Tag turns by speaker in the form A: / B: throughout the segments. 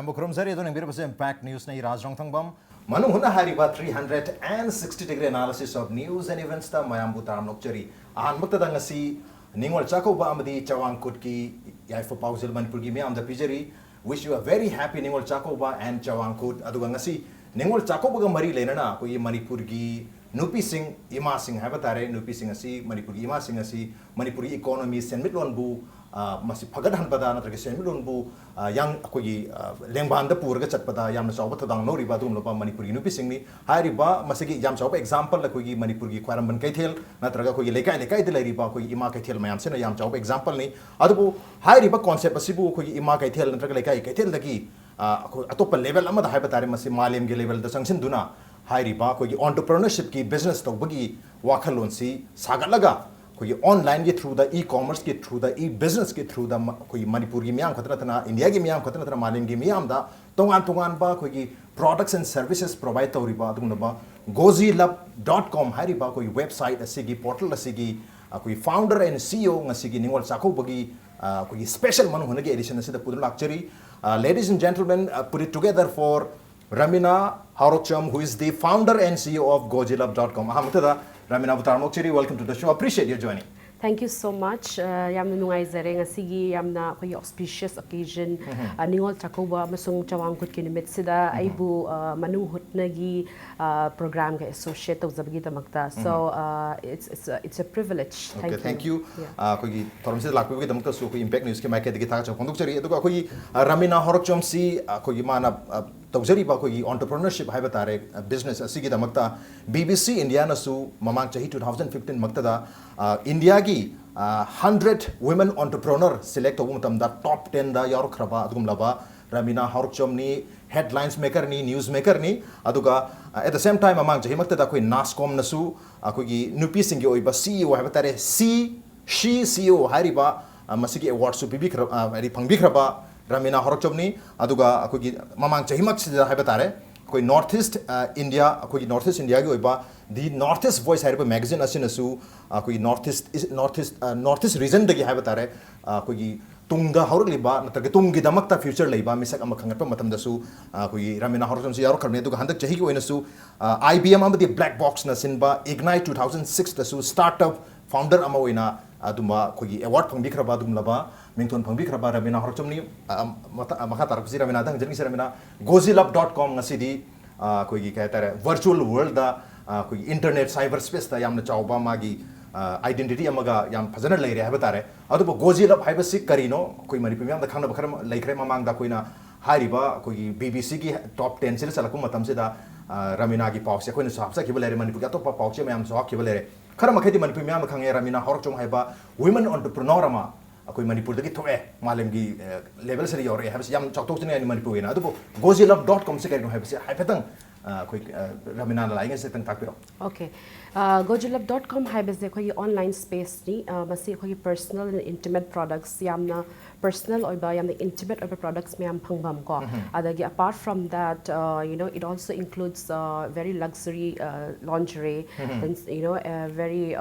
A: Mambo Krumzari, the Nibir Impact News, Rajrong Thongbam, Manu Huna Hariba 360-degree analysis of news and events, the Mayambu Taram Nokchari, An Mutadangasi, Ningwal Chakoba Amadi, Chawang Kutki, Yaifa Pauzil Manpurgi, Miam the Pijari. Wish you a very happy Ningwal Chakoba and Chawang Kut, Adugangasi, Ningwal Chakoba Mari Lenana, Kui Manipurgi, Nupi Singh, Ima Singh Habatare, Nupi Singh Asi, Manipuri Ima Singh Asi, Manipuri economy, Senmitlon Bu. Masih pagadahan pada na terkait semilun bu yang aku lembaan dapur ke cat pada yang masih awat tentang nori batu lupa Manipur ini pising ni hari riba masih ki jam siapa example lah aku Manipur ki kuaran ban kaithel na terkait aku lekai itu lagi riba aku ima kaithel mayam sih na yang siapa example ni ada bu hari riba konsep masih bu aku ima kaithel na terkait lekai kaithel lagi aku atau per level amat hari betari masih malam ke level dasang senduna hari riba aku entrepreneurship ki business tu bagi wakalon si sagat laga कोई online के through the e-commerce के through the ई-बिजनेस के through the कोई मणिपुर की मियाम खतरा तना India की मियाम खतरा तना मालिम की मियाम दा तोंगान बा कोई प्रोडक्ट्स एंड सर्विसेज प्रोवाइड तौरी बा तुम बा gozilab.com हारी बा कोई वेबसाइट असिगी पोर्टल असिगी कोई फाउंडर एंड सीईओ ngasiगी निंगोल चाको बगी कोई स्पेशल मनु होने के addition असिदा पुदुल लाक्चरी ladies and gentlemen put it together for Ramina Harocham, who is the founder and CEO of gozilab.com. Ramina Butarmokchiri, welcome to the show. Appreciate your joining.
B: Thank you so much. Yamna nungayzare ngasigi yamna koy auspicious occasion ningol chakoba masung chawang kut kinimit sida aibu manuhutnagi program ka associate tawzabagi tamakta. So it's a privilege.
A: Thank you. Koy tormse lakbi tamakta so koy impact news ke mai ke digi tha cha conductori edu koy Ramina Harocham si koy mana तौजरी बा कोई entrepreneurship है बतारे business असी की दमकता BBC India नसु ममांग चाही 2015 मकता India की 100 women entrepreneur select हो मतम दा top 10 दा यार खरबा अदुगम लबा Ramina Harocham ni headlines maker ni news maker ni अदुगा at the same time ममांग चाही मकता दा कोई NASSCOM नसु कोई नुपी सिंह ओई बा CEO है बतारे she CEO हारी बा मसी की award सु बीबी खरबा हरी फंग भी खरबा Ramina Harocham ni aduga akoi mamang chahimak sida hai batare koi northeast India akoi northeast India gi oiba the northeast voice hai magazine asinasu akoi northeast region dagi hai batare koi tungda haurli ba natar tungi damakta future leiba misak amakhangat pa matam dasu koi Ramina Harocham si yaro kharne aduga handak chahi gi oinasu IBM amadi black box na sinba Ignite 2006 dasu startup founder ama oina aduma koi award phangbi khraba adum laba Mington Pangbi Kraba Ramina Harocham ni Makata Rapsi Ramina Dang Jering Ramina gozilab.com ngasidi koi kahta virtual world da koi internet cyberspace da yamna chawba magi identity amaga yam phajana lei re habatare adu gozilab haibasi karino koi mari pimyam da khangna bakhara laikre mamang da koina hairiba koi BBC ki top 10 sile salakum matam se da Ramina ki pause koina sapsa kibale mani puga to pause mayam so kibale khara makhedi mani pimyam khange Ramina Harocham haiba women entrepreneur ama कोई मणिपुर दगी थोए मालम की level से योरे है बस यम चौथों से नहीं मणिपुर है ना तो gozilab.com से करेंगे है बस है पतंग कोई Ramina लाएंगे से तंग ताकि रो
B: Okay. gozilab.com है बस देखो ये online space नी बस ये कोई personal and intimate products यामना personal और बा यामना intimate और products में हम पंगबम को अदगी apart from that you know it also includes very luxury lingerie and you know very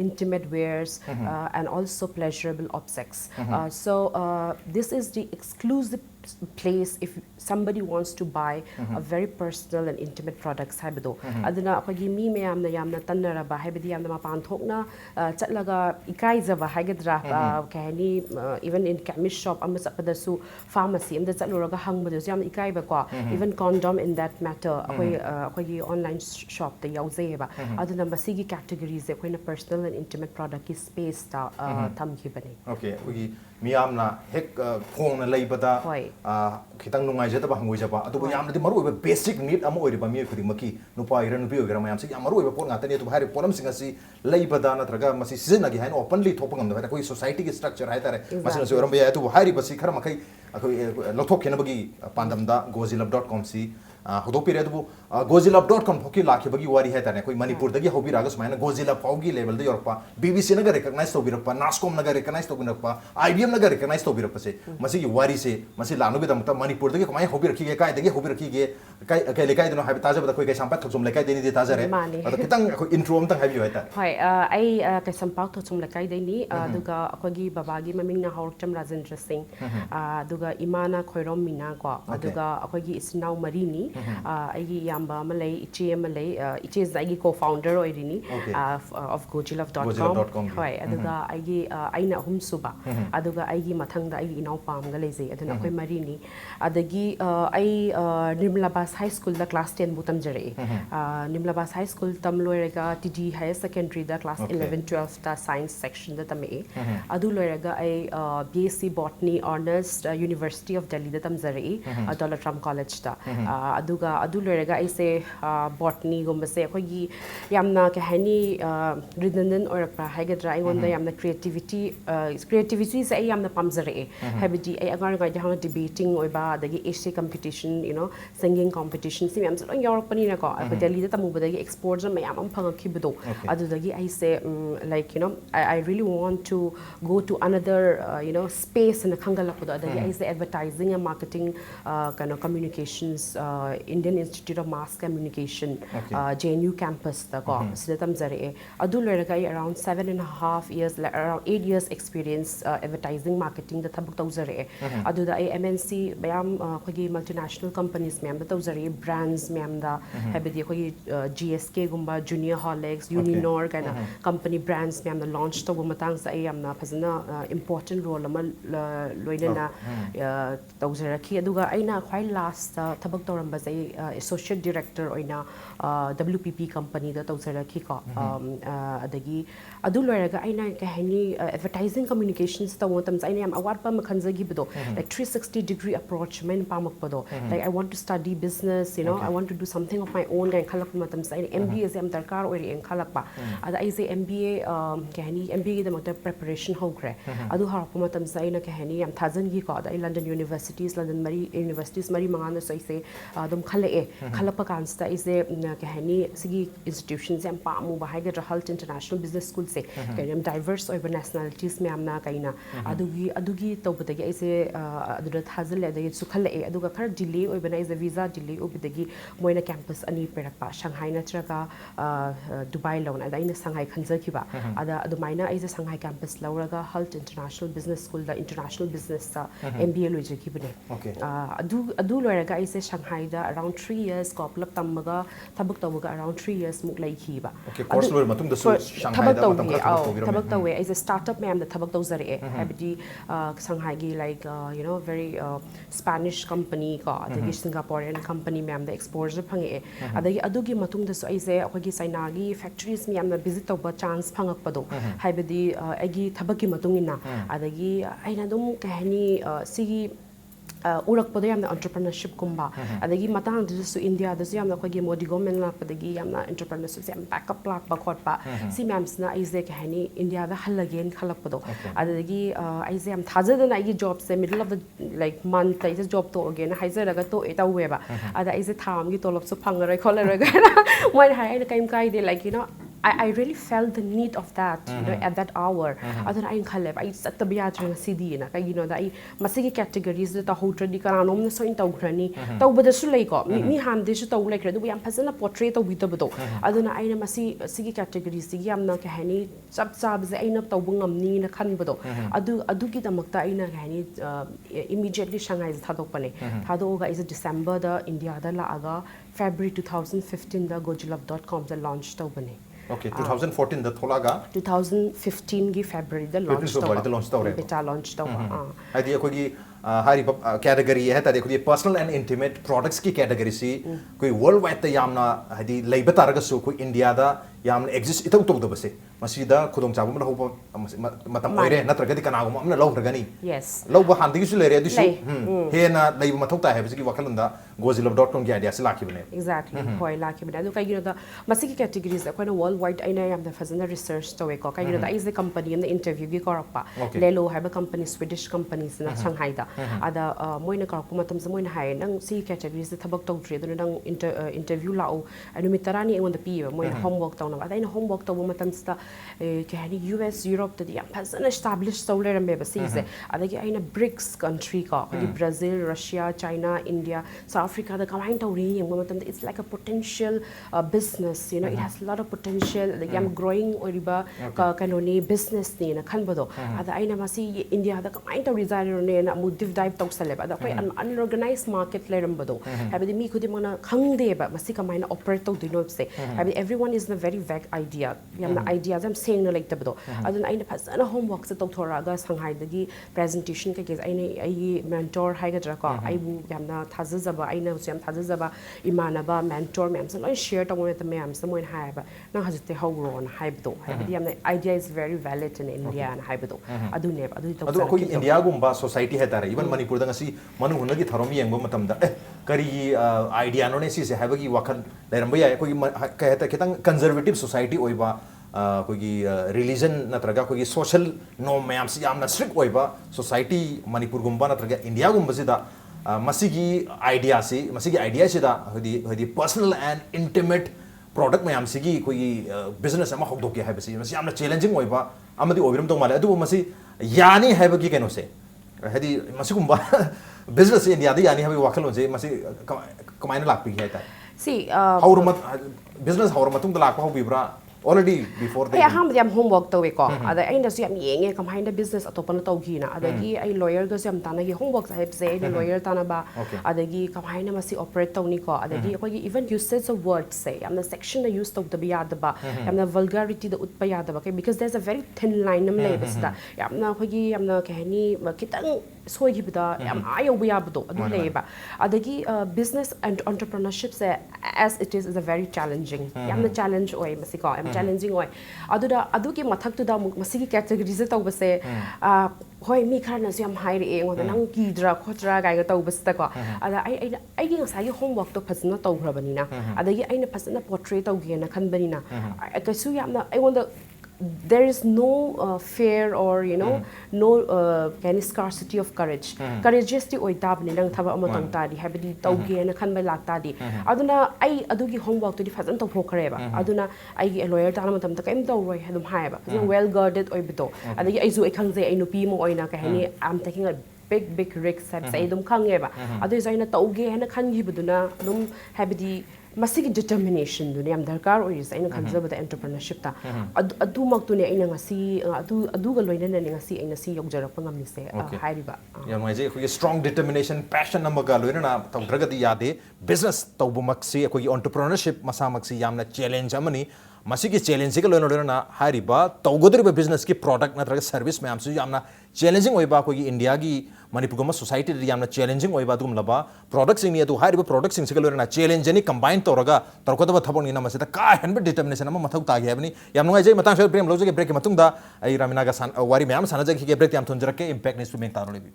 B: intimate wears and also pleasurable objects so this is the exclusive place if somebody wants to buy a very personal and intimate products haibado aduna akogi mi mayam na yamna tannara ba haibadi yamna mapan thokna chatlaga ikaizaba haigadra kahani even in chemist shop amasapada su pharmacy and chatluraga hangbadu yamna ikaiba ko even condom in that matter akogi online shop the yauzeba aduna masigi categories akoina personal and intimate product ki space ta thamgibani
A: okay akogi miyamna hek phone leibada खितंग नुंगाइजे तब हंगोइ जबा अदुबो यामनदि मरु ओइबा basic need अमा ओइरिबा मी खुदिमकी नुपा इरा नुपि ओइगरा मयाम से याम मरु ओइबा पोन गातनि तो हारे pollen सिंगसी लेइबदा नत्रगा Masih सिजनगी हाइन openly थोपंगम the कोई society के structure हाय तारे मसिन से ओरम बया तो हारि बसी खर मखै अखै लथोक खेनबगी पांदमदा gozilab.com सी ꯍꯧꯗꯣꯛꯄꯤꯔꯦ ꯑꯗꯨꯕꯨ gojilab.com ꯐꯥꯎꯀꯤ ꯂꯥꯛꯈꯤꯕꯒꯤ ꯋꯥꯔꯤ ꯍꯥꯏꯇꯥꯔꯦ ꯑꯩꯈꯣꯏ ꯃꯅꯤꯄꯨꯔꯗꯒꯤ ꯍꯧꯕꯤꯔꯒ ꯁꯨꯃꯥꯏꯅ gojilab ꯐꯥꯎꯒꯤ ꯂꯦꯚꯦꯜꯗ ꯌꯧꯔꯛꯄ bbcꯅꯒ ꯔꯤꯀꯒꯅꯥꯏꯖ ꯇꯧꯕꯤꯔꯛꯄ nascomꯅꯒ ꯔꯤꯀꯒꯅꯥꯏꯖ ꯇꯧꯕꯤꯔꯛꯄ IBMꯅꯒ ꯔꯤꯀꯒꯅꯥꯏꯖ ꯇꯧꯕꯤꯔꯛꯄꯁꯦ ꯃꯁꯤꯒꯤ ꯋꯥꯔꯤꯁꯦ ꯃꯁꯤ ꯂꯥꯛꯅꯕꯒꯤꯗꯃꯛꯇ ꯃꯅꯤꯄꯨꯔꯗꯒꯤ ꯀꯃꯥꯏꯅ ꯍꯧꯕꯤꯔꯛꯈꯤꯒꯦ ꯀꯥꯏꯗꯒꯤ ꯍꯧꯕꯤꯔꯛꯈꯤꯒꯦ ꯀꯩ ꯂꯩꯀꯥꯏꯗꯅꯣ ꯍꯥꯏꯕ ꯇꯥꯖꯕꯗ ꯑꯩꯈꯣꯏ ꯀꯩꯁꯥꯝꯄꯥꯠ ꯊꯣꯛꯆꯣꯝ ꯂꯩꯀꯥꯏꯗꯩꯅꯤꯗꯤ ꯇꯥꯖꯔꯦ ꯑꯗꯣ ꯈꯤꯇꯪ ꯑꯩꯈꯣꯏ ꯏꯟꯇ꯭ꯔꯣ ꯑꯃꯇꯪ ꯍꯥꯏꯕꯤꯌꯨ ꯍꯥꯏꯇꯥꯔꯦ
B: ꯍꯣꯏ ꯑꯩ ꯀꯩꯁꯥꯝꯄꯥꯠ ꯊꯣꯛꯆꯣꯝ ꯂꯩꯀꯥꯏꯗꯩꯅꯤ ꯑꯗꯨꯒ ꯑꯩꯈꯣꯏꯒꯤ ꯕꯕꯥꯒꯤ ꯃꯃꯤꯡꯅ ꯍꯧꯔꯛꯆꯝ ꯔꯥꯖꯦꯟꯗ꯭ꯔ ꯁꯤꯡ ꯑꯗꯨꯒ ꯏꯃꯥꯅ ꯈꯣꯏꯔꯣꯝ ꯃꯤꯅꯥ ꯀꯣ ꯑꯗꯨꯒ ꯑꯩꯈꯣꯏꯒꯤ ꯏꯆꯤꯟ ꯏꯅꯥꯎ ꯃꯔꯤꯅꯤ ꯑꯩꯒꯤ ꯏꯌꯥꯝꯕ ꯑꯃ ꯂꯩ ꯏꯆꯦ ꯑꯃ ꯂꯩ ꯏꯆꯦꯁꯤꯅ ꯑꯩꯒꯤ ꯀꯣ ꯐꯥꯎꯟꯗꯔ ꯑꯣꯏꯔꯤꯅꯤ of gojilab.com ꯍꯣꯏ ꯑꯗꯨꯒ ꯑꯩꯅ ꯑꯍꯨꯝ ꯁꯨꯕ ꯑꯗꯨꯒ ꯑꯩꯒꯤ ꯃꯊꯪꯗ ꯑꯩꯒꯤ ꯏꯅꯥꯎꯄꯥ ꯑꯃꯒ ꯂꯩꯖꯩ ꯑꯗꯨꯅ ꯑꯩꯈꯣꯏ ꯃꯔꯤꯅꯤ ꯑꯗꯒꯤ ꯑꯩ ꯅꯤꯔꯃꯂꯥꯕꯥꯁ ꯍꯥꯏ ꯁ꯭ꯀꯨꯜꯗ ꯀ꯭ꯂꯥꯁ 10 ꯕꯨ ꯇꯝꯖꯔꯛꯑꯦ ꯅꯤꯔꯃꯂꯥꯕꯥꯁ ꯍꯥꯏ ꯁ꯭ꯀꯨꯜ ꯇꯝ ꯂꯣꯏꯔꯒ TD ꯍꯥꯏꯌꯔ ꯁꯦꯀꯦꯟꯗꯔꯤꯗ ꯀ꯭ꯂꯥꯁ 11 12ꯇ ꯁꯥꯏꯟꯁ ꯁꯦꯛꯁꯟꯗ ꯇꯝꯃꯛꯑꯦ ꯑꯗꯨ ꯂꯣꯏꯔꯒ ꯑꯩ BSc Botany Honors University of Delhi ꯗ ꯇꯝꯖꯔꯛꯏ Donald Trump Collegeꯗ ꯑꯗꯨꯒ ꯑꯗꯨ ꯂꯣꯏꯔꯒ ꯑꯩꯁꯦ botanyꯒꯨꯝꯕꯁꯦ ꯑꯩꯈꯣꯏꯒꯤ ꯌꯥꯝꯅ ꯀꯩ ꯍꯥꯏꯅꯤ redundant ꯑꯣꯏꯔꯛꯄ ꯍꯥꯏꯒꯗ꯭ꯔꯥ ꯑꯩꯉꯣꯟꯗ ꯌꯥꯝꯅ ꯀ꯭ꯔꯤꯌꯦꯇꯤꯚꯤꯇꯤꯁꯦ ꯑꯩ ꯌꯥꯝꯅ ꯄꯥꯝꯖꯔꯛꯑꯦ ꯍꯥꯏꯕꯗꯤ ꯑꯩ ꯑꯉꯥꯡ ꯑꯣꯏꯔꯤꯉꯩꯗ ꯍꯧꯅ ꯗꯤꯕꯦꯇꯤꯡ ꯑꯣꯏꯕ ꯑꯗꯒꯤ essay competition singing competition ꯁꯤ ꯃꯌꯥꯝꯁꯦ ꯂꯣꯏ ꯌꯥꯎꯔꯛꯄꯅꯤꯅꯀꯣ ꯑꯩꯈꯣꯏ ꯗꯦꯜꯂꯤꯗ ꯇꯝꯃꯨꯕꯗꯒꯤ exposure ꯃꯌꯥꯝ ꯑꯃ ꯐꯪꯉꯛꯈꯤꯕꯗꯣ ꯑꯗꯨꯗꯒꯤ ꯑꯩꯁꯦ like I really want to go to another space ꯑꯅ ꯈꯪꯒꯠꯂꯛꯄꯗꯣ ꯑꯗꯒꯤ ꯑꯩꯁꯦ advertising and marketing communications Indian Institute of Mass Communication JNU campus da ko sida tamjara'e adu loiraga ai around 7.5 years around 8 years experience advertising marketing da thabak tawjara'e adu da ai MNC bayam khoi multinational companies ma'am da tawjara'e brands ma'am da habidi khoi GSK gumba Junior Horlicks Uninor kana company brands ma'am da launch tawba matang sa ai yamna phazana important role ama loinana tawjaraki aduga aina khwai last thabak tawramba sai associate director oina WPP company da tawjaraki ko adagi adu loiraga aina ka hani advertising communications taw tamsa aina yam award pa makhanjagi bdo like 360 degree approach main pamak bdo like I want to study business I want to do something of my own gan khalak matam sa MBA exam darkar ori en khalak pa ada I say MBA ka hani MBA da mata preparation hogre adu harap matam sa aina ka hani yam thajan gi ko da London universities mari mangana so I say dum khalae khalapa kansta I say ka hani sigi institutions yam pa mu bahai ga Halt International Business School se kayam diverse over nationalities me amna kaina adugi tawbadagi I say aduda thazal da su khalae aduga khar delay over is a visa delay obidagi moina campus ani perakpa Shanghai natraga Dubai lawn ada ina Shanghai khanjakiba ada adumaina I say Shanghai campus lauraga Halt International Business School da international business MBA lojaki bune adu loiraga I say Shanghai da around 3 years ko plap tamaga thabak tawga around 3 years muk laikhiba
A: course lor matung da so Shanghai da matam
B: thabak tawe is a startup me am da thabak taw zare habidi Shanghai gi like very Spanish company ko adagi Singaporean company me am da exposure phange adagi adugi matung da so I say akogi China gi factories me am da visit tawba chance phangakpado habidi agi thabak gi matung ina adagi aina dum kahani sigi urakpado yamna entrepreneurship kumba adagi matang du India da su yamna khoi Modi government la padagi yamna entrepreneurship yam backup plak ba khotpa si mams na I say kahani India da halagen khalakpado adagi I say am thajada na I job se middle of the like month I job to again haizaraga to eta weba ada I say tham gi tolop so phangarai kholaroi ga moi hai ai kaim kai de like I really felt the need of that at that hour aduna I khaleb I satabya trang CD na kai da I masigi categories da hotradi karanom na so in tawgrani tawbada su lai ko mi han de su taw like du yam phasana portrait taw bitabdo aduna I na masi sigi categories sigi yamna ka hani chap chap ze aina tawbu ngamni na khanbado adu gi damakta aina hani immediately Shanghai thadokpane thadoga is December da India da la aga February 2015 da gojilab.com da launch tawbane
A: Okay, 2014 da tholaga
B: 2015 gi February da launch tawre beta launch tawba
A: hadi akogi hari category hai ta dekho personal and intimate products ki category si koi worldwide ta yamna hadi leiba taraga su koi India da यामना exist इतौ तौदबसे मसीदा खुदोंग चाबम लहौबा मतम ओइरे नत्रगदि कनागुम अमना लौरगनी
B: Yes.
A: लौबा हांदिगिसु लेरे अदिसु
B: Lei.
A: हेना लैब मथौ ता हेबसिगी वखलंदा gozilab.com की आइडिया से लाखिबने
B: Exactly. Hoi laki bina. Do kayo da masiki categories da koina worldwide ay na yam da fazana research to ko kayo da is the company and the interview gi korapa.
A: Okay.
B: Lelo have a company Swedish companies na Shanghai da. Ada moi na korap matam sa moi na hay nang si categories da tabak to trade do nang interview lao anu mitarani ay wanda pi moi na homework to na. Ada ina homework to matam sta kahani US Europe da yam fazana established so le rambe ba si se. Ada gi ay na BRICS country ka. Brazil, Russia, China, India, South Africa da kamay to ri yung matam it's like a potential business, you know, it has a lot of potential. Like I'm growing or riba kanoni business ni na kan bado. Ada ay na masi India da kamay to reside ni na mo deep dive tong sa leba. Ada koy unorganized market le ram bado. Habi mi ko di mga khangde ba masi kamay na operate to dinop se. Habi everyone is in a very vague idea. Yam na ideas I'm saying na like ta bado. Adun ay na pas na homework sa to thora ga Shanghai dagi presentation ka kes ay mentor hay ga ko ay bu yam na thazaba ay na yam thazaba imanaba mentor ma'am so I share to with the ma'am someone have na hazite hawro na haibdo haibdi am idea is very valid in India and haibdo adu ne adu
A: adu ko India gumba society he tare even Manipur da ngasi manu hunagi tharomi yengbo matamda kari idea no ne si se habagi wakan leramba ya ko ka heta kitang conservative society oiba kogi religion natraga kogi social norm mayam si amna strict oiba society Manipur gumba natraga India gumba sida masigi idea sida hodi personal and intimate product mayam sigi koi business ama hokdoke haibasi masi amna challenging oiba amadi oiram tong male adu masi yani haibagi keno se hadi masi gumba business India di yani habi wakal onse masi kamaina lakpi hai ta
B: see
A: haurumat business haurumatung da lakpa hobibra already before
B: ay aham diam homework to ko ada ay na siam yenge kam hain da business atopan to gina ada gi ay lawyer ga siam tana gi homework sa heb se ay lawyer tana ba ada gi kam hain na masi operate to ni ko ada gi ko gi even usage of words say am na section na use to da biya da ba am na vulgarity da utpa ya da ba because there's a very thin line nam le bas da am na ko gi am na kahni kitang soi gi bida am ayo biya bdo adu le ba ada gi business and entrepreneurship say as it is a very challenging am na challenge oi masi ko challenging oi adu ki mathak tu da masigi categories ta base hoi mi khar na siam hai re eng da nang ki dra khotra ga ga ta bas ta ko ada ai gi ngasai gi homework to phasna to bhrabani na ada gi aina phasna portrait to gi na khan bani na ka su yam na I want there is no fear or you know no any scarcity of courage courageous ti oi tab ni nang thaba amatong ta di habidi tawge na khan ba lakta di aduna ai adugi homework to di fazan to phokre ba aduna ai gi lawyer ta matam ta kaim to roi hadum hai ba well guarded oi bito adagi ai zu ai khang je ai no pi mo oi na ka hani I'm taking a big risk have say dum khang e ba adu is ai na tawge na khan gi buduna dum habidi masigi determination du ne am darkar oi is aina khanjaba da entrepreneurship ta adu mak tu ne aina ngasi adu ga loina ne ngasi aina si yokjarak pangam ni se hairiba
A: yam ngai je khoi strong determination passion number ga loina na tawdraga di yade business tawbu maksi khoi entrepreneurship masa maksi yamna challenge amani masigi challenge ga loina loina na hairiba tawgodri business ki product na traga service me amsu yamna challenging oiba khoi India gi Manipur goma society ri yamna challenging oiba dum laba products ni adu hairiba products sing se ga loina challenge ni combine toraga tarkodaba thabon ni na masita ka hanbe determination ama mathau ta gi habni yam ngai je matang shel prem loje ge break matung da ai ramina ga san wari me am sanaja ge break yam thonjara ke impact ni su me taro lebi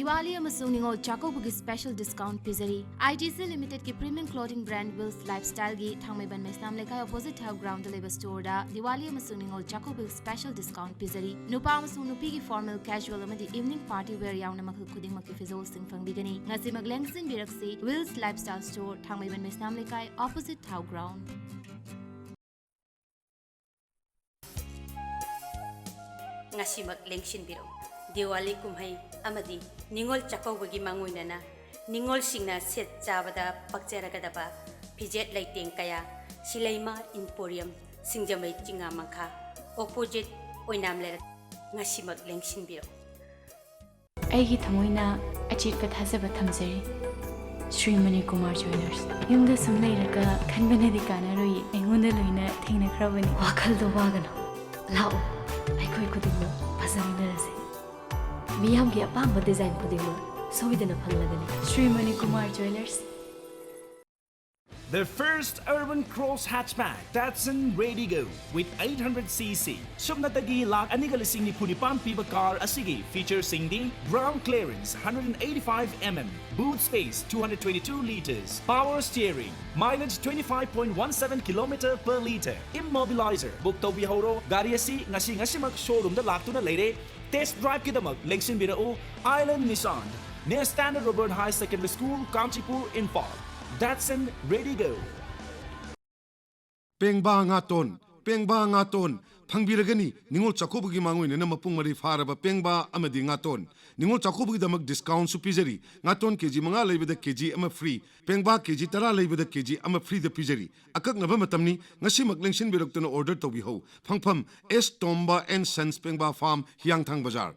C: Diwali amasung ningol Chakobugi special discount pizari. ITC Limited ki premium clothing brand Wills Lifestyle gi thangmaiban maisnam lekai opposite Town Ground deliver store da Diwali amasung ningol Chakobugi special discount pizari. Nupa amasung nupi gi formal casual amadi evening party wear yauna makhal khuding makki fizol sing fangbigani. Ngasi maglengsin biraksi Wills Lifestyle store thangmaiban maisnam lekai opposite Town Ground.
D: Ngasi maglengsin biro. Diwali kumhai amadi ningol chakawagi manguinana ningol singna set chabada pakcharagadaba pijet laiteng kaya Silaima Emporium singjamai chinga mangkha opposite oinamler ngasi maglengsin biro
E: ꯑꯩꯒꯤ ꯊꯃꯣꯏꯅ ꯑꯆꯦꯠꯄ ꯊꯥꯖꯕ ꯊꯝꯖꯔꯤ Shri Mani Kumar jewellers ꯌꯨꯝꯗ ꯁꯨꯝ ꯂꯩꯔꯒ ꯈꯟꯕꯅꯗꯤ ꯀꯥꯟꯅꯔꯣꯏ ꯑꯩꯉꯣꯟꯗ ꯂꯣꯏꯅ ꯊꯦꯡꯅꯈ꯭ꯔꯕꯅꯤ
F: ꯋꯥꯈꯜꯗꯣ ꯋꯥꯒꯅꯨ ꯂꯥꯛꯑꯣ ꯑꯩꯈꯣꯏ ꯈꯨꯗꯤꯡꯃꯛ ꯐꯖꯃꯤꯟꯅꯔꯁꯤ ꯃꯤꯌꯥꯝꯒꯤ ꯑꯄꯥꯝꯕ ꯗꯤꯖꯥꯏꯟ ꯈꯨꯗꯤꯡꯃꯛ ꯁꯣꯏꯗꯅ ꯐꯪꯂꯒꯅꯤ
E: Shri Mani Kumar jewellers
G: The first urban cross hatchback, Datsun Radigo with 800cc. Subnatagi lak anigal singni punipan piba car asigi feature singdi ground clearance 185mm, boot space 222 liters, power steering, mileage 25.17 km per liter, immobilizer. Bukto bihoro gari asi ngasi mak showroom da laktuna leire. Test drive kidamak lengsin birao Island Nissan. Near Standard Robert High Secondary School, Kamchipur, Imphal. Datsun Radigo.
H: Pengba nga ton pangbiragani ningol chakobugi mangoy na mapung mari faraba pengba amadi nga ton ningol chakobugi damak discount su pizari nga ton kg mga leibada kg ama free pengba kg tara leibada kg ama free da pizari akak na ba matamni ngasi maglengsin birokto na order tobi ho phangpham S Tomba and Sons Pengba Farm Hyangthang Bazaar.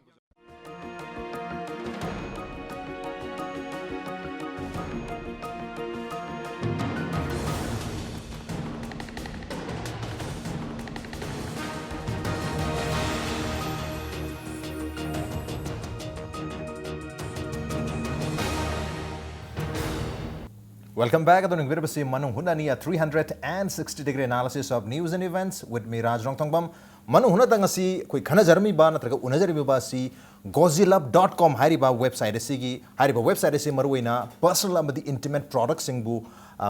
A: Welcome back. Adon ngbirabasi manung hunani a 360-degree analysis of news and events with me Raj Rongtongbam. Manung hunata ngasi koi khana jarmi ba natraga unajarmi ba si gozilab.com hariba website asigi hariba website asi maruina personal amadi intimate products singbu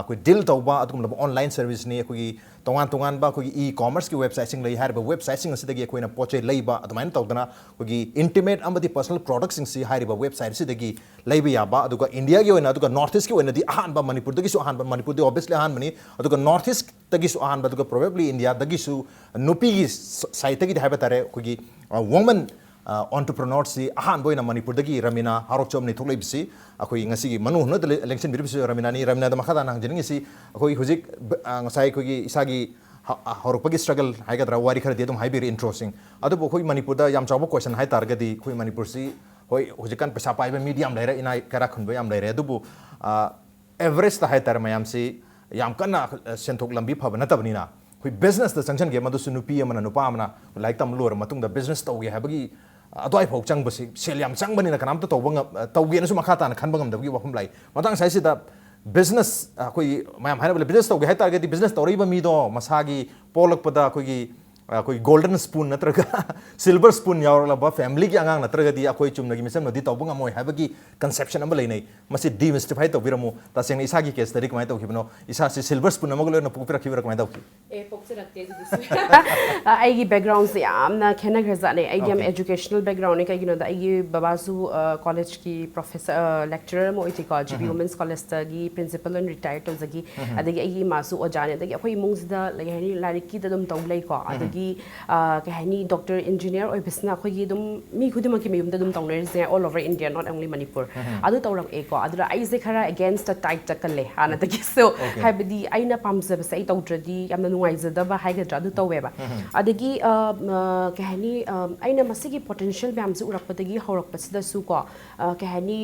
A: koi deal tawba atum lab online service ni koi tongan ba koi e-commerce ki website sing lei hariba website sing asidagi koi na poche leiba adumain tawdana koi intimate amadi personal products sing si hariba website asidagi leiba yaba aduga India gi oina aduga north east ki oina di ahan ba Manipur dagi su ahan ba Manipur di obviously ahan mani aduga north east dagi su ahan ba aduga probably India dagi su nupi gi site gi haba tare koi woman entrepreneur si ahan boina Manipur dagi Ramina Harokchom ni tholai bisi akoi ngasi gi manu huna election bir bisi Ramina da makhada nang jeni si akoi hujik ngasai koi isagi horokpagi struggle haigadra wari khar de dum haibir intro sing adu bo koi Manipur da yam chawba question hai targadi koi Manipur si hoi hujikan pesa paiba medium laira ina kara khunba yam laira adu bo average ta hai tar mayam si yam kana senthok lambi phaba na tabni na koi business da changchan ge madu sunupi amana nupa amana like tam lor matung da business tawge habagi adoi phok changbasi sel yam changbani na kanam to tawge na su makhata na khanbangam da gi wafum lai matang sai si da business koi mayam haina bole business tawge hai target di business tawriba mi do masagi polak pada koi कोई golden spoon नत्रगा silver spoon यावरलबा family की आंगांग नत्रगदी अखोई चुमनगी मिसम नदी तौबंग अमोय हाबगी कंसेप्शन अम लेनै मसी डिमिस्टिफाई तौबिरमु तसेंग इसागी केस तरी कमाय तौखिबनो इसा से सिल्वर स्पून अमगलो न पुकपिरा खिबरा कमाय तौखि
B: ए पोक्सरक्ते दिस आईगी बैकग्राउंड से यामना खेना घरजाने आईगी हम एजुकेशनल बैकग्राउंड ने काइगिनो दा आईगी बाबासु कॉलेज की प्रोफेसर लेक्चरर मो इथिका जीबी वुमेन्स कॉलेज तगी प्रिंसिपल एंड रिटायर्ड तौजगी अदगी आईगी मासु ओजाने दगी अखोई मुंगसिदा लाइहनि लारिकी ददम तौलै को अदगी कहनी डॉक्टर इंजीनियर और बिसना अखोई दुम मी खुदिम की मयुम दुम तौनरिसे all over India not only Manipur अदु तौरक एको अदु आइजे खरा अगेंस्ट द टाइट तकले हाना तकी सो हाइबदी आइना पामजबसे तौद्रदी यामना नुवाइजदबा हाइगद्रा अदु तौवेबा अदगी कहनी आइना मसिगी पोटेंशियल ब्यामसे उरकपदगी हौरकपसिदा सु को कहनी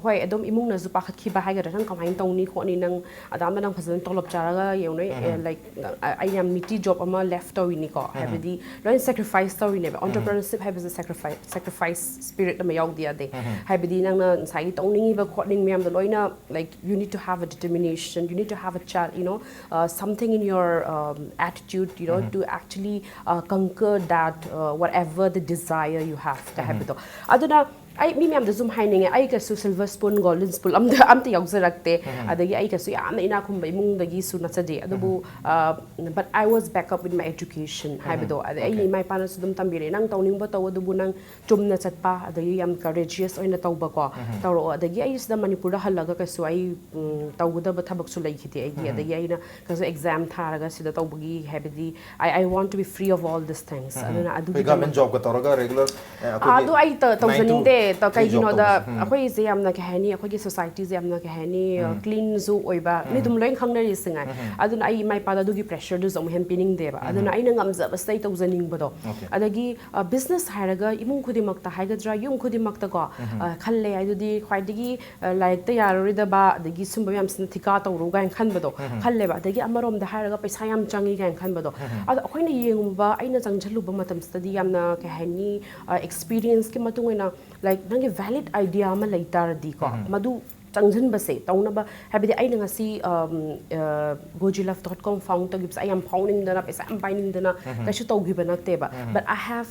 B: होय अदम इमुंग नजु पाखखिबा हाइगद्रा नंग कमाइन तौनी खोनी नंग अदाम नंग फजन तोलब चारागा येउनै लाइक आइना मिटी जॉब अमा लेफ्ट तौनी को हाइबदी लोइन सैक्रिफाइस तौरिने entrepreneurship हाइबसे sacrifice spirit अमा याउ दिया दे हाइबदी नंग साइ तौनिंगी बा खोनिंग म्याम द लोइना like you need to have a determination, you need to have a child, you know, something in your attitude, you know, to actually conquer that whatever the desire you have to have it. Aduna I mi myam da zoom haining ai ka su silver spoon golden spoon am ta yauzarakte adagi ai ka su yam ina khum bai mung dagi su na chade adubu but I was back up with my education haibido ai mai pana su dum tambire nang tawning ba taw adubu nang chumna chatpa adagi yam courageous oina tawba ko tawro adagi ai is da Manipur da halaga ka su ai tawguda ba thabak su laikhiti ai adagi ai na ka su exam tharaga sida tawbagi habidi I want to be free of all these things aduna adu
A: government job ka tawraga regular
B: adu ai tawzaning de to kai
A: job
B: gino da
A: tawbase.
B: akhoi se yamna ka hani akhoi gi society se yamna ka hani clean zu oiba ni dum loin khangna ri singa aduna ai mai pada du gi pressure du zom hem pining deba aduna ai na ngamza ba stay to zaning bodo adagi business hairaga imung khudi makta haigadra yum khudi makta ko khalle ai du di khwaidigi like ta yarori da ba adagi sumba yam sin thika to ru ga khan bodo khalle ba adagi amarom da hairaga paisa yam changi ga khan bodo ad akhoi na yengumba ai na changchalu ba matam study yamna ka hani experience ki matungena like nangi valid idea ma leitar di ko madu changjan base tauna ba habidi ai nga si gojilove.com found to gives I am founding dana pesa am binding dana kashu to give na teba but I have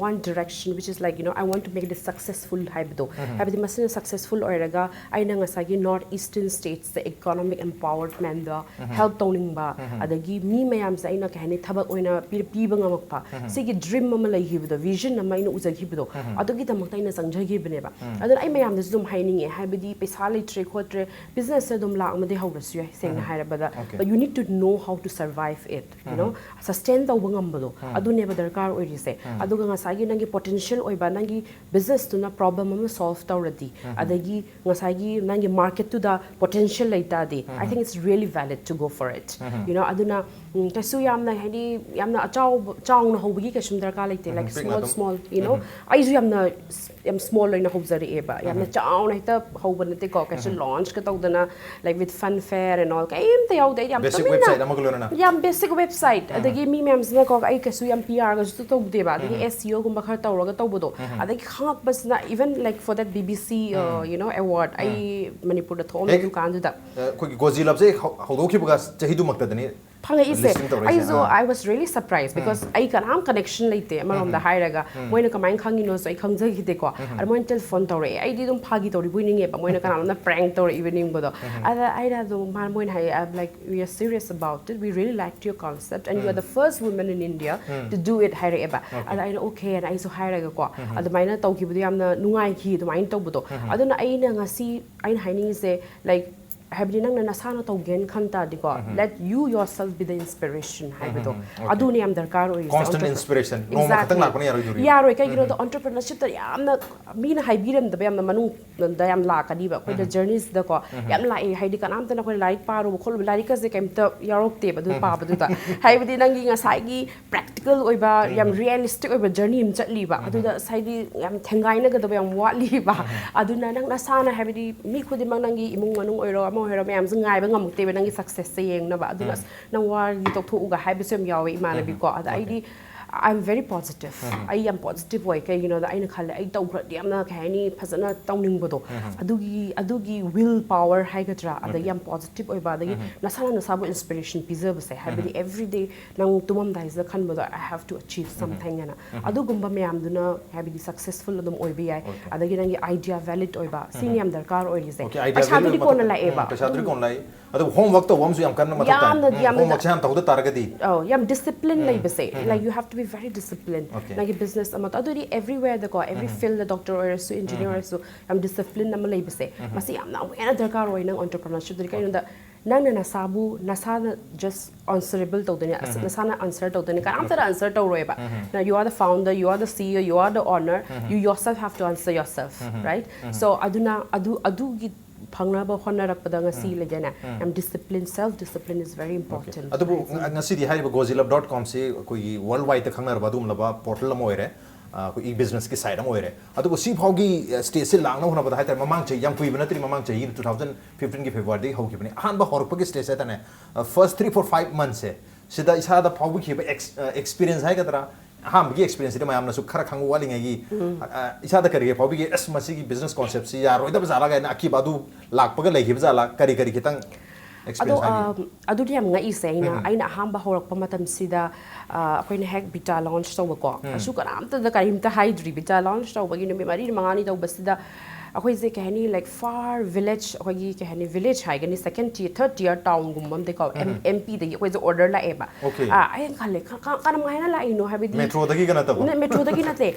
B: one direction which is like I want to make this successful habdo habidi masin successful oiraga ai nga sagi north eastern states the economic empowerment the help toning ba adagi mi mayam sa ina kahani thabak oina piba ngamak pa sigi dream ma lai hibdo vision na mai no uzagi hibdo adogi tamak ina sangjagi bne ba adon ai mayam des dum haining e habidi pesa trick khotre business se dum la amade hawrasu ya seng na hairabada but you need to know how to survive it sustain the wangam bado adu ne ba darkar oirise adu nga sagi nangi potential oiba nangi business tu na problem am solve tawradi adagi nga sagi nangi market to the potential laita di I think it's really valid to go for it aduna kasu yamna hani yamna chaw na hobigi kasum darkar laite like small ai ju yamna small na hobzari eba yamna chaw na hita hobanate ko launch ka tawdana like with funfair and all kaim te yaw dai yam
A: basic website amaglona
B: yam basic website adagi mi mems na ko ai kasu yam PR ga su to de ba adagi SEO gumba khar tawraga tawbodo adagi khak bas na even like for that BBC award ai manipur da thom du kan da
A: ko gojilove se hodoki buga chahidu maktadani
B: I was really surprised because I can have connection later amarom da hairaga moina kamain khangino so I khangja gide ko ar moin telephone tawre I didum phagi tawri buining e ba moina kana na prank tawre evening bodo ada I da do man moin hai I'm like we are serious about it we really liked your concept and you are the first woman in India to do it haira eba ada I okay and I so hairaga ko ada maina tawki budu yamna nungai ki do main tawbodo aduna aina ngasi aina haining se like habdi nang na nasana to gen khanta diko let you yourself be the inspiration habido aduni am darkar oi
A: constant inspiration no ma khatang lakone yaro juri
B: yaro kai the entrepreneurship ta yamna mina haibiram da yamna manu da yam la kadi ba koi the journeys da ko yam la haidi kanam ta na koi light paro khol light ka se kem ta yarok te ba du pa ba du ta haibdi nang gi nga sai gi practical oi ba yam realistic oi ba journey im chatli ba adu da sai di yam thengai na ga da yam watli ba aduna nang nasana habdi mi khudi mang nang gi imung manung oi ro hero mayam ngai ba ngamuk te nangi success se yeng na ba aduna nang war gi tok thu ga hai besem yawe imana bi ko ada ID I'm very positive I am positive way kai da aina khale ai tau khra diam na kai ni phasana tawning bodo adugi will power hai gatra ada yam positive oi ba dagi nasana nasabu inspiration preserve se habidi every day nang tumam dai za khan bodo I have to achieve something na adugumba mayam duna habidi successful adum oi bi ai adagi nangi idea valid oi ba siniam darkar oi rise achadri ko na la eba
A: achadri ko lai adu homework to wamsu yam kan ma ta homework cham tawda taragadi
B: yam discipline lai base like you have to be very disciplined like a business amat aduri everywhere the go every field the doctor or so engineer or so am discipline na lai base masi am na wena darkar oi nang entrepreneurship diri kai da nang na sabu nasana just answerable to dani nasana answer to dani kan am tara answer to roi ba now you are the founder you are the CEO you are the owner you yourself have to answer yourself right so aduna adu gi phangnaba honarakpada ngasi lejana am discipline self discipline is very important
A: adu ngasi di haiba gojilove.com se koi worldwide ta khangnar badum laba portal am oire ko e business ki side am oire adu si phaugi stage se langna hona bada haitar mamang che yang pui banatri mamang che 2015 ki February ho ki bani han ba horpa ki stage ta ne first 3 4 5 months se sida isa da phaugi ki experience hai kadra ham gi experience de mayam na su khara khangu wali ngai isa da kari phaugi ki as masi ki business concept si ya roida bazala ga na aki badu lak paga lai gi bazala kari kitang
B: adu yam nga isaina aina hamba horak pamatam sida akoina hek beta launch so ko asu karam ta da karim ta hydri beta launch so bagi no mari mangani do basida ꯑꯩꯈꯣꯏꯁꯦ ꯀꯩ ꯍꯥꯏꯅꯤ like ꯐꯥꯔ village ꯑꯩꯈꯣꯏꯒꯤ ꯀꯩ ꯍꯥꯏꯅꯤ village ꯍꯥꯏꯒꯅꯤ second tier ꯊꯔꯠ tier ꯇꯥꯎꯟꯒꯨꯝꯕ ꯑꯝꯗꯀꯣ MP ꯗꯒꯤ ꯑꯩꯈꯣꯏꯁꯦ ꯑꯣꯔꯗꯔ ꯂꯥꯛꯑꯦꯕ ꯑꯩꯅ ꯈꯜꯂꯦ ꯀꯔꯝꯍꯥꯏꯅ ꯂꯥꯛꯏꯅꯣ ꯍꯥꯏꯕꯗꯤ
A: ꯃꯦꯇ꯭ꯔꯣꯗꯒꯤ ꯅꯠꯇꯕ
B: ꯃꯦꯇ꯭ꯔꯣꯗꯒꯤ ꯅꯠꯇꯦ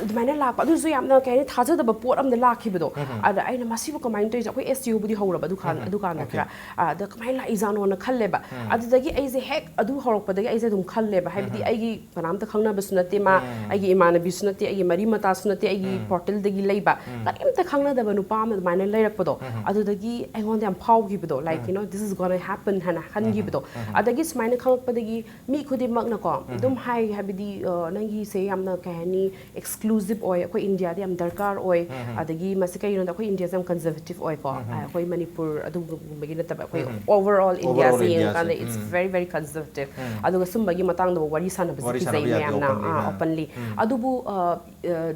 B: ꯑꯗꯨꯃꯥꯏꯅ ꯂꯥꯛꯄ ꯑꯗꯨꯁꯨ ꯌꯥꯝꯅ ꯀꯩ ꯍꯥꯏꯅꯤ ꯊꯥꯖꯗꯕ ꯄꯣꯠ ꯑꯝꯗ ꯂꯥꯛꯈꯤꯕꯗꯣ ꯑꯗ ꯑꯩꯅ ꯃꯁꯤꯕꯨ ꯀꯃꯥꯏꯅ ꯇꯧꯔꯤꯁꯦ ꯑꯩꯈꯣꯏ STUꯕꯨꯗꯤ ꯍꯧꯔꯕ ꯑꯗꯨꯀꯥꯟꯗ ꯈꯔ ꯑꯗ ꯀꯃꯥꯏꯅ ꯂꯥꯛꯏꯖꯥꯠꯅꯣꯅ ꯈꯜꯂꯦꯕ ꯑꯗꯨꯗꯒꯤ ꯑꯩꯁꯦ ꯍꯦꯛ ꯑꯗꯨ ꯍꯧꯔꯛꯄꯗꯒꯤ ꯑꯩꯁꯦ ꯑꯗꯨꯝ ꯈꯜꯂꯦꯕ ꯍꯥꯏꯕꯗꯤ ꯑꯩꯒꯤ ꯀꯅꯥꯝꯇ ꯈꯪꯅꯕꯁꯨ ꯅꯠꯇꯦ ꯃꯥ ꯑꯩꯒꯤ ꯏꯃꯥꯟꯅꯕꯤꯁꯨ ꯅꯠꯇꯦ ꯑꯩꯒꯤ ꯃꯔꯤ ꯃꯇꯥꯁꯨ ꯅꯠꯇꯦ ꯑꯩꯒꯤ ꯄꯣꯔꯇꯦꯜꯗꯒꯤ ꯂꯩꯕ ꯀꯔꯤꯝꯇ ꯈꯪꯅꯗꯕ ꯅꯨꯄꯥ ꯑꯃ ꯑꯗꯨꯃꯥꯏꯅ ꯂꯩꯔꯛꯄꯗꯣ ꯑꯗꯨꯗꯒꯤ ꯑꯩꯉꯣꯟꯗ ꯌꯥꯝ ꯐꯥꯎꯈꯤꯕꯗꯣ like you know this is gonna happen ꯍꯥꯏꯅ ꯈꯟꯈꯤꯕꯗꯣ ꯑꯗꯒꯤ ꯁꯨꯃꯥꯏꯅ ꯈꯪꯉꯛꯄꯗꯒꯤ ꯃꯤ ꯈꯨꯗꯤꯡꯃꯛꯅꯀꯣ ꯑꯗꯨꯝ ꯍꯥꯏꯕꯗꯤ ꯅꯪꯒꯤꯁꯦ ꯌꯥꯝꯅ ꯀꯩ ꯍꯥꯏꯅꯤ ꯑꯦꯛꯁꯀ꯭ꯂꯨꯁꯤቭ ꯑꯣꯏ ꯑꯩꯈꯣꯏ ꯏꯟꯗꯤꯌꯥꯗ ꯌꯥꯝ ꯗꯔꯀꯥꯔ ꯑꯣꯏ ꯑꯗꯒꯤ ꯃꯁꯤ ꯀꯩꯒꯤꯅꯣꯗ ꯑꯩꯈꯣꯏ ꯏꯟꯗꯤꯌꯥꯁꯦ ꯌꯥꯝ ꯀꯟꯖꯔቬꯇꯤቭ ꯑꯣꯏꯀꯣ ꯑꯩꯈꯣꯏ ꯃꯅꯤꯄꯨꯔ ꯑꯗꯨꯒꯨꯝꯕꯒꯤ ꯅꯠꯇꯕ ꯑꯩꯈꯣꯏ overall India's yengkanda it's very conservative aduga sumbagi matangda wari sanabase kizai mayamna openly adubu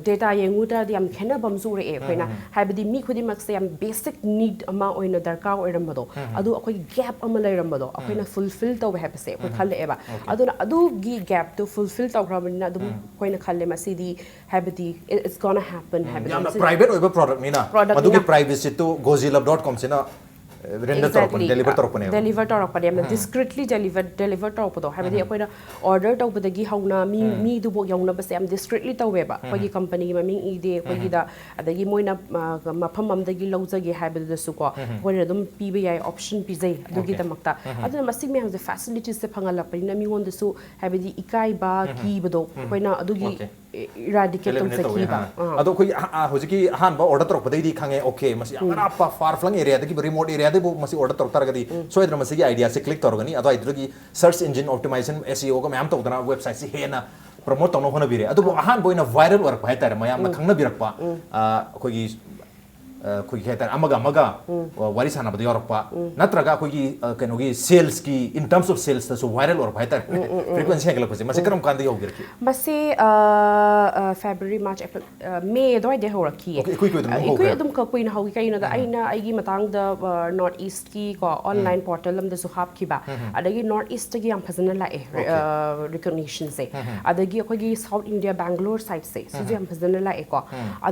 B: data yenguda yam khenabam su re koina haibadi mi khudimak se yam basic need ama oina darkar oirambado adu akoi gap ama leirambado akoina fulfill taw habase akoi khalle eba aduna adu gi gap to fulfill taw grabina adu koina khalle masidi haibadi it's gonna happen haibadi
A: yamna private oiba product nina adugi privacy to gozilab.com sina deliver torpane
B: deliver torpane am discreetly deliver torpado habidi akoina order tawbadagi hauna mi du bo yauna base am discreetly taweba kogi company gi maming ide kogi da adagi moina mafam amdagi lawjage habida su ko koina dum piba yai option pizai adugi damakta aduna masig me hamse facilities se phangala parina mi won su habidi ikai ba ki bado koina adugi eradicate tawsakiba
A: ado koi hojiki han ba order torpadai di khange okay masi amara far flung area dagi remote area de bo masi order tortaragadi so idra masi gi idea se click torgani ado idra search engine optimization SEO ga mayam tawdana website si hena promote tawno hona bire ado ahan boina viral work ba hetare mayam na khangna birakpa kogi कोई कहता है अमगा वारी साना बदे और पा नत्रगा कोई कनोगी sales की in terms of sales तो वायरल और भाई तर फ्रीक्वेंसी है गलत मसे करम कांदे होगी रखी
B: मसे फेब्रुअरी मार्च अप्रैल मे दोय दे हो रखी है कोई एकदम कोई ना होगी कहीं ना आइना आइगी मतंग द नॉर्थ ईस्ट की को ऑनलाइन पोर्टल हम द सुहाब की बा अदगी नॉर्थ ईस्ट की हम फजन लाए रिकॉग्निशन से अदगी कोई साउथ इंडिया बैंगलोर साइड से सुजे हम फजन लाए को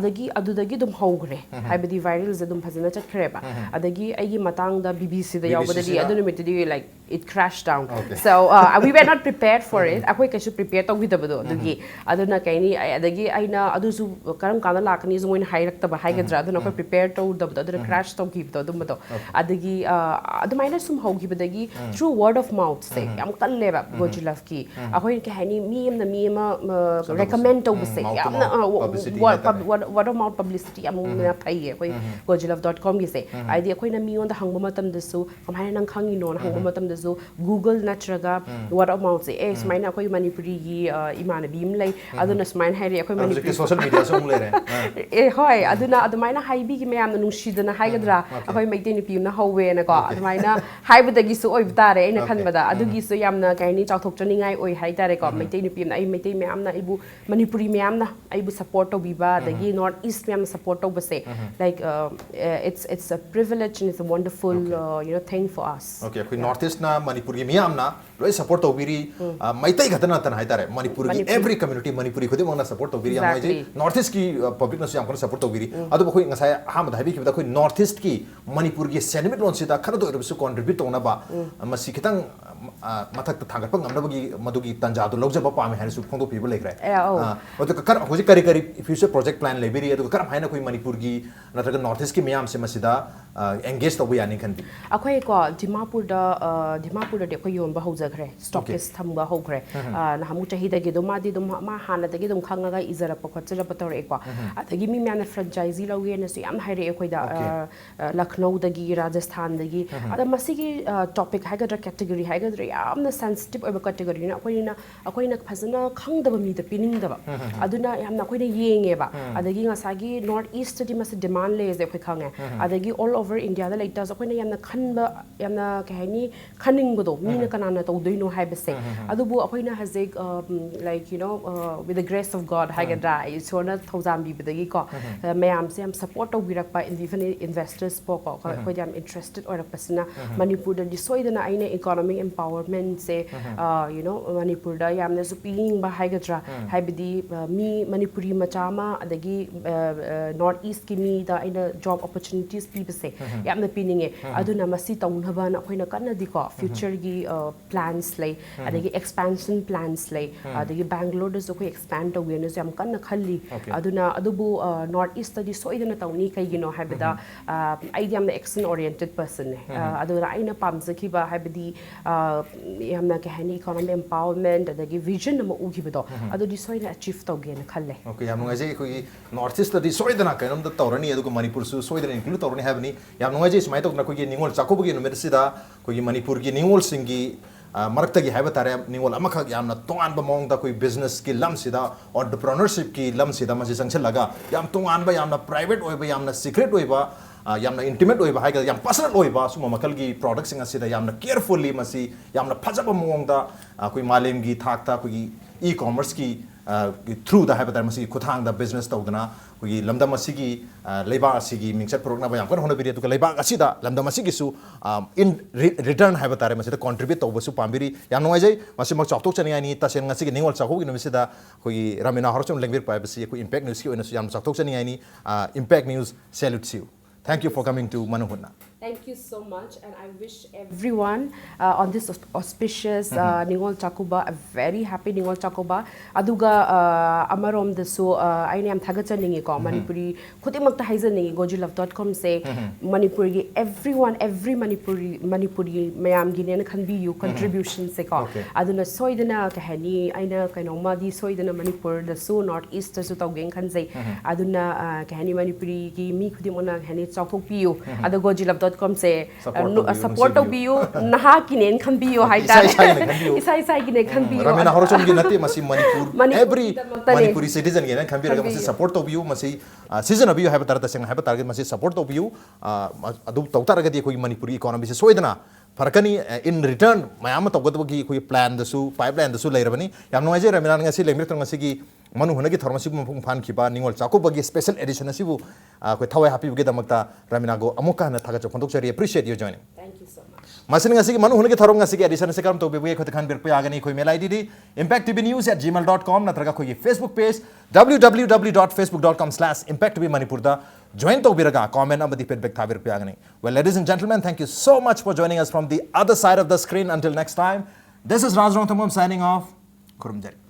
B: अदगी अदुदगी दुम होगरे हाइबदी viral ze dum phazana chakhreba adagi aigi matang da BBC da yawbadadi adu nimitdi like it crashed down so we were not prepared for it akoi kasu prepare to widabado adugi aduna kaini adagi aina adu su karam kana lakani zo moin hairakta ba haigadra aduna akoi prepare to dabdo adu crash to gibdo adumado adagi adumaina sum hogibadagi through word of mouth se yam kalleba gojilaf ki akoi ke hani mi ma recommend to base yamna word of mouth publicity amuna thaiye koi gojilaf.com gi se aidi akoina mi on da hangba matam dasu kamaina nang khangi non hangba matam dasu Google natraga word of mouth se smaina akoi manipuri gi imana bim lai aduna smaina hairi akoi manipuri
A: social media song le re
B: hoi aduna adumaina haibi gi mayam nungshidana haigadra akoi maitei ni piuna howe na ko adumaina haibadagi su oi bitare aina khanbada adugi su yamna kaini chauthok chaningai oi haitare ko maitei ni piuna ai maitei mayam na ibu manipuri mayam na aibu support to biba dagi north east mayam support to base like it's a privilege and it's a wonderful thing for us.
A: Okay, koi north east na Manipur gi miyam na loi support to biri maitai gatana tan hai tare Manipur gi every community Manipuri khodi mona support to biri yam mai north east ki public na yam kon support to biri adu koi ngasai ha ma dhabi ki da koi north east ki Manipur gi sentiment lon sida khana do su contribute to na ba masi kitang mathak ta thagat pang amna bagi madugi tanja do logja ba pa me har su phong do people like right adu kar hoji kari future project plan le biri adu kar haina koi Manipur gi natraga north east ki miyam se masida engage to yani kan bi
B: akhoi ko Dimapur da de ko yon ba hojagre stockist thamba hogre na hamu chahi da ge do ma di do ma hana da ge dum khanga ga izara pa khachara pa tore ko adagi mi myana franchisee lo ge na su yam haire ekhoi da Lucknow da gi Rajasthan da gi ada masigi topic ha ga category ha ga yam na sensitive oba category na akhoi na phazana khangda ba mi da pining da ba aduna yam na akhoi na yenge ba adagi ngasagi north east di mas demand le je khoi khange adagi all over India da like das akhoi na yam na khanba yam na kahani khaning do mi na kanana to doino hai base adubu akhoi na hazek like with the grace of God ha ga dai so na thousand bi bidagi ko mayam se am support to birak pa investors po ko khoi jam interested or pasna Manipur da soidana aina economic empowerment se you know Manipur da yamna su ping ba haigadra haibidi mi Manipuri machama adagi north east ki mi da ina job opportunities pi base yamna pininge aduna masi taunhaba na khoina kanna di ko future gi plans lay adagi expansion plans lay adagi Bangalore da su ko expand awareness yam kanna khalli aduna adubu north east di soidana tauni kai gino haibida I am the action oriented person aduna aina pamzaki ba haibidi yamna ke hani economic empowerment adagi vision na ugibado adu di soina achieve tawgena khalle
A: okay yam ngai je koi north east di soidana kainom da tawrani adu ko Manipur su soidana include tawrani habni yam ngai je smai tawna koi ningol chakobugi no mersida koi Manipur gi ningol singi marakta gi haiba tare ningol amakha yamna tongan ba mong da koi business ki lam sida entrepreneurship ki lam sida masi sangchel laga yam tongan ba yamna private oiba yamna secret oiba yamna intimate oiba haiga yam personal oiba suma makal gi product singa sida yamna carefully masi yamna phajaba mong da koi malem gi thakta koi e-commerce ki through the haiba tare masi khuthang da business tawdana koi lamdam asigi leiba asigi mingchat progna ba yam kan hona biri to leiba asida lamdam asigi su in return haiba tare masi contribute tawba su pambiri yam noi jai masi mak choktok chani ani ta sen ngasi gi ningol chakho gi no misida koi Ramina Horchom lengvir pa basi koi impact news ki ona su yam choktok chani ani impact news salutes you. Thank you for coming to Manuhunna.
B: Thank you so much, and I wish everyone on this auspicious Ningol Chakuba a very happy Ningol Chakuba. Aduga amarom desu aini am thagacha ningi ko Manipuri khutimakta haiza ningi gojulove.com say Manipuri everyone every Manipuri mayam gi ne khan bi you contribution se ko aduna soidana kahani aina kainoma di soidana Manipur desu north east desu tawgeng khan jai aduna kahani Manipuri gi mi khudimona kahani chawthok pi you adu gojulove.com से support to be you naha kinen khan bi yo haita isai kinen khan bi yo
A: Ramina Horchom gi nati masi Manipur every Manipuri citizen gi khan bi raga masi support to be you masi season of you have tarata sing have target masi support to be you adu tawta raga di koi Manipuri economy se soidana farakani in return mayam tawgat gi koi plan da su pipeline da su leirabani yam noi je Ramina ngasi lemir tong ngasi gi manu hunagi tharmasi mapung phan khiba ningol chakuba gi special edition asibu koi thawai happy gi damakta Ramina go amuka na thaga chokondok chari appreciate you joining.
B: Thank you so much.
A: Masin ngasi gi manu hunagi tharong ngasi gi edition se karam to be khot khan bir pe agani koi mail id di impacttvnews@gmail.com natraga koi Facebook page www.facebook.com/impacttvmanipur da join to biraga comment amadi feedback thabir pe agani. Well, ladies and gentlemen, thank you so much for joining us from the other side of the screen. Until next time, this is Raj Rongthambam signing off. Kurumjari.